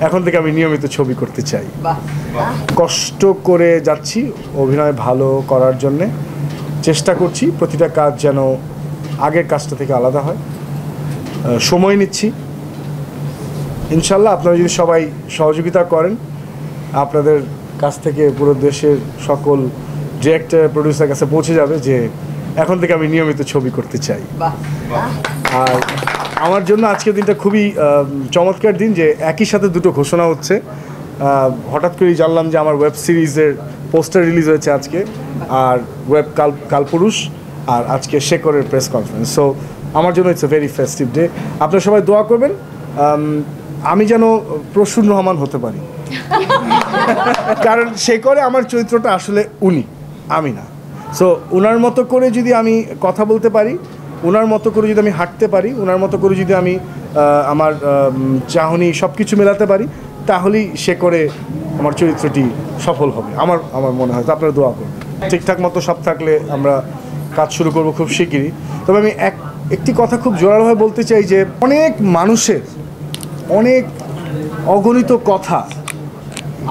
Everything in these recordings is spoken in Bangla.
এখন থেকে আমি নিয়মিত ছবি করতে চাই। কষ্ট করে যাচ্ছি অভিনয় ভালো করার জন্যে, চেষ্টা করছি প্রতিটা কাজ যেন আগের কাজটা থেকে আলাদা হয়। সময় নিচ্ছি, ইনশাল্লাহ আপনারা যদি সবাই সহযোগিতা করেন, আপনাদের কাছ থেকে পুরো দেশের সকল ডিরেক্টর প্রডিউসার কাছে পৌঁছে যাবে যে এখন থেকে আমি নিয়মিত ছবি করতে চাই। আর আমার জন্য আজকের দিনটা খুবই চমৎকার দিন যে একই সাথে দুটো ঘোষণা হচ্ছে। হঠাৎ করেই জানলাম যে আমার ওয়েব সিরিজের পোস্টার রিলিজ হয়েছে আজকে, আর কালপুরুষ, আর আজকে শেখরের প্রেস কনফারেন্স। সো আমার জন্য it's a very festive day. আপনারা সবাই দোয়া করবেন আমি যেন প্রসূন রহমান হতে পারি, কারণ শেখরে আমার চরিত্রটা আসলে উনি, আমি না। সো ওনার মতো করে যদি আমি কথা বলতে পারি, ওনার মতো করে যদি আমি হাঁটতে পারি, ওনার মতো করে যদি আমি আমার চাহনি সব কিছু মেলাতে পারি, তাহলেই শেখরে আমার চরিত্রটি সফল হবে আমার মনে হয়। তো আপনারা দোয়া করবেন। ঠিকঠাক মতো সব থাকলে আমরা কাজ শুরু করব খুব শিগগিরই। তবে আমি একটি কথা খুব জোরালোভাবে বলতে চাই যে অনেক মানুষের অনেক অগণিত কথা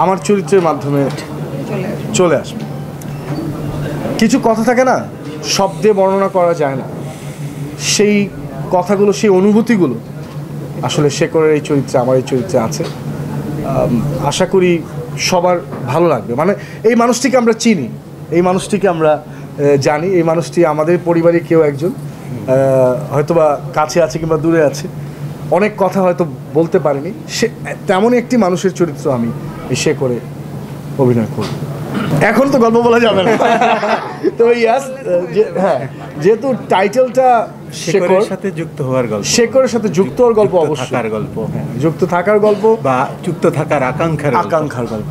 আমার চরিত্রের মাধ্যমে চলে আসবে। কিছু কথা থাকে না, শব্দে বর্ণনা করা যায় না, সেই কথাগুলো, সেই অনুভূতিগুলো আসলে শেখরের এই চরিত্রে, আমার এই চরিত্রে আছে। আশা করি সবার ভালো লাগবে। মানে এই মানুষটিকে আমরা চিনি, এই মানুষটিকে আমরা জানি, এই মানুষটি আমাদের পরিবারে কেউ একজন, হয়তোবা কাছে আছে কিংবা দূরে আছে, অনেক কথা হয়তো বলতে পারিনি, সে তেমনই একটি মানুষের চরিত্র আমি শেখরে অভিনয় করব। এখন তো গল্প বলা যাবে না, তো ইয়াস, হ্যাঁ, যেহেতু টাইটেলটা শেখরের সাথে যুক্ত হওয়ার গল্প, শেখরের সাথে যুক্ত হওয়ার গল্প, অবশ্যই থাকার গল্প, যুক্ত থাকার গল্প বা যুক্ত থাকার আকাঙ্ক্ষার গল্প।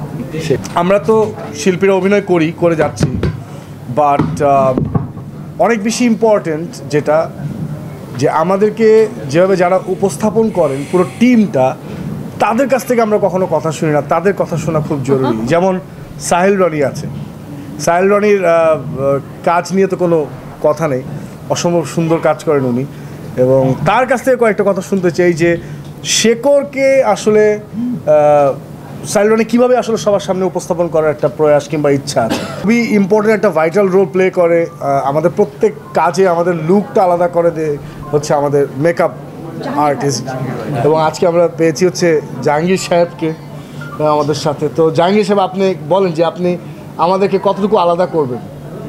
আমরা তো শিল্পীরা অভিনয় করে যাচ্ছি, বাট অনেক বেশি ইম্পর্টেন্ট যেটা, যে আমাদেরকে যেভাবে যারা উপস্থাপন করেন পুরো টিমটা, তাদের কাছ থেকে আমরা কখনো কথা শুনি না, তাদের কথা শোনা খুব জরুরি। যেমন সাহেল রনি আছে, সাহেল রনির কাজ নিয়ে তো কোনো কথা নেই, অসম্ভব সুন্দর কাজ করেন উনি, এবং তার কাছ থেকে কয়েকটা কথা শুনতে চাই যে শেখরকে আসলে সাহেল রনি কীভাবে আসলে সবার সামনে উপস্থাপন করার একটা প্রয়াস কিংবা ইচ্ছা আছে। খুবই ইম্পর্টেন্ট একটা ভাইটাল রোল প্লে করে আমাদের প্রত্যেক কাজে। আমাদের লুকটা আলাদা করে দেয় হচ্ছে আমাদের মেকআপ আর্টিস্ট, এবং আজকে আমরা পেয়েছি হচ্ছে জাহাঙ্গীর সাহেবকে আমাদের সাথে। তো জাহাঙ্গীর সাহেব, আপনি বলেন যে আপনি আমাদেরকে কতটুকু আলাদা করবেন।